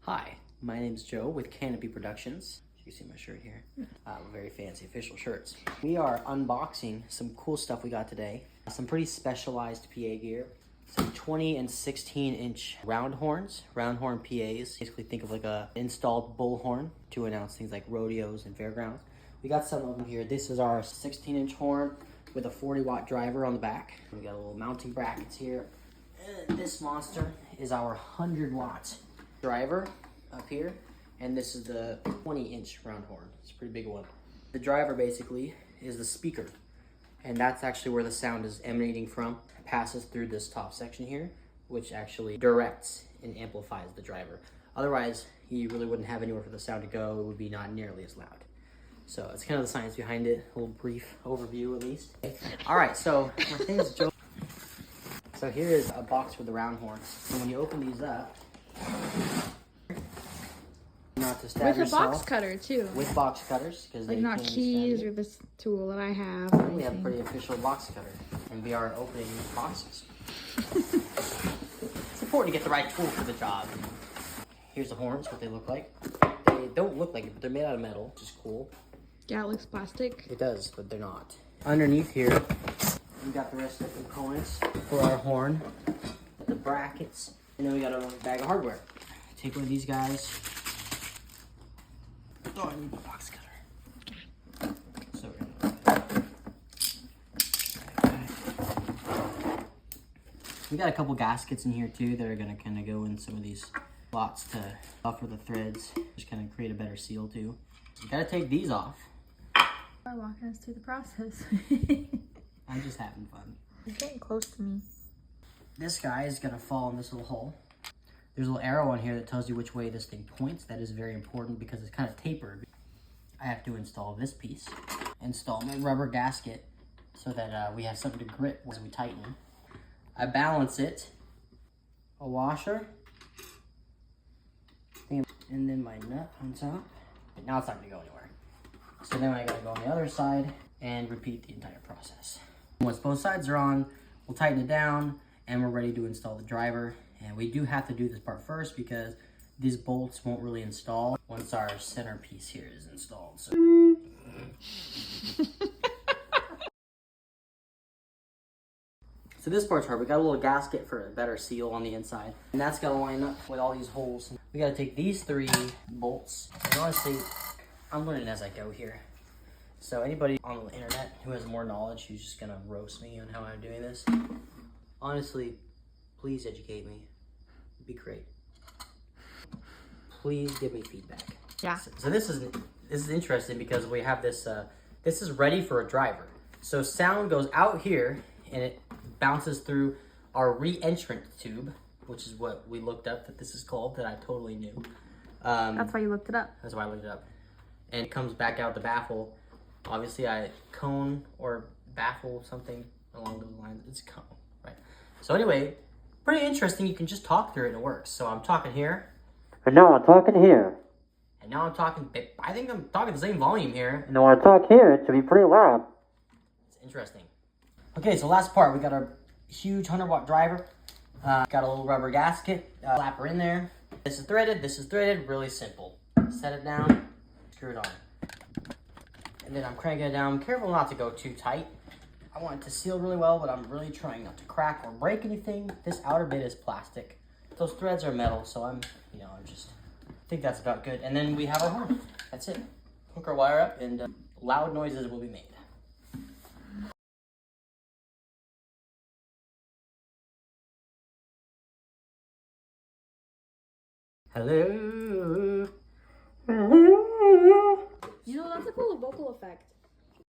Hi, my name's Joe with Canopy Productions. You see my shirt here. Very fancy official shirts. We are unboxing some cool stuff we got today. Some pretty specialized PA gear. Some 20 and 16 inch round horns, round horn PAs. Basically think of like a installed bullhorn to announce things like rodeos and fairgrounds. We got some of them here. This is our 16 inch horn with a 40 watt driver on the back. We got a little mounting brackets here. And this monster is our 100 watt driver up here, and this is the 20 inch round horn. It's a pretty big one. The driver basically is the speaker, and that's actually where the sound is emanating from. It passes through this top section here, which actually directs and amplifies the driver. Otherwise, you really wouldn't have anywhere for the sound to go. It would be not nearly as loud. So it's kind of the science behind it, a little brief overview at least. All right, so my thing is Joe. So here is a box with the round horns. And when you open these up, not to stab with yourself, a box cutter too. With box cutters, because like not keys or this tool that I have. We have a pretty official box cutter, and we are opening boxes. It's important to get the right tool for the job. Here's the horns, what they look like. They don't look like it, but they're made out of metal, which is cool. Yeah, it looks plastic. It does, but they're not. Underneath here, we got the rest of the components for our horn, the brackets, and then we got a bag of hardware. Take one of these guys. Oh, I need the box cutter. So we're gonna we got a couple gaskets in here too that are gonna kind of go in some of these slots to buffer the threads, just kind of create a better seal too. So you gotta take these off. By walking us through the process. I'm just having fun. You're getting close to me. This guy is gonna fall in this little hole. There's a little arrow on here that tells you which way this thing points. That is very important because it's kind of tapered. I have to install this piece. Install my rubber gasket so that we have something to grip as we tighten. I balance it. A washer. And then my nut on top. Now it's not gonna go anywhere. So then I gotta go on the other side and repeat the entire process. Once both sides are on, we'll tighten it down and we're ready to install the driver. And we do have to do this part first because these bolts won't really install once our centerpiece here is installed. So, so this part's hard. We got a little gasket for a better seal on the inside. And that's gotta line up with all these holes. We gotta take these 3 bolts. And honestly, I'm learning as I go here. So anybody on the internet who has more knowledge, who's just gonna roast me on how I'm doing this, honestly, please educate me. It'd be great. Please give me feedback. Yeah. So this is interesting because we have this. This is ready for a driver. So sound goes out here and it bounces through our re-entrant tube, which is what we looked up that this is called. That I totally knew. That's why you looked it up. That's why I looked it up. And it comes back out the baffle. Obviously, I cone or baffle something along those lines. It's cone, right? So anyway. Pretty interesting, you can just talk through it and it works. So I'm talking here. And now I'm talking here. And now I'm talking, I think I'm talking the same volume here. And then when I talk here, it should be pretty loud. It's interesting. Okay, so last part, we got our huge 100 watt driver. Got a little rubber gasket, flapper in there. This is threaded, really simple. Set it down, screw it on. And then I'm cranking it down. Careful not to go too tight. I want it to seal really well, but I'm really trying not to crack or break anything. This outer bit is plastic. Those threads are metal, so I think that's about good. And then we have our horn. That's it. Hook our wire up, and loud noises will be made. Hello. You know, that's a cool vocal effect.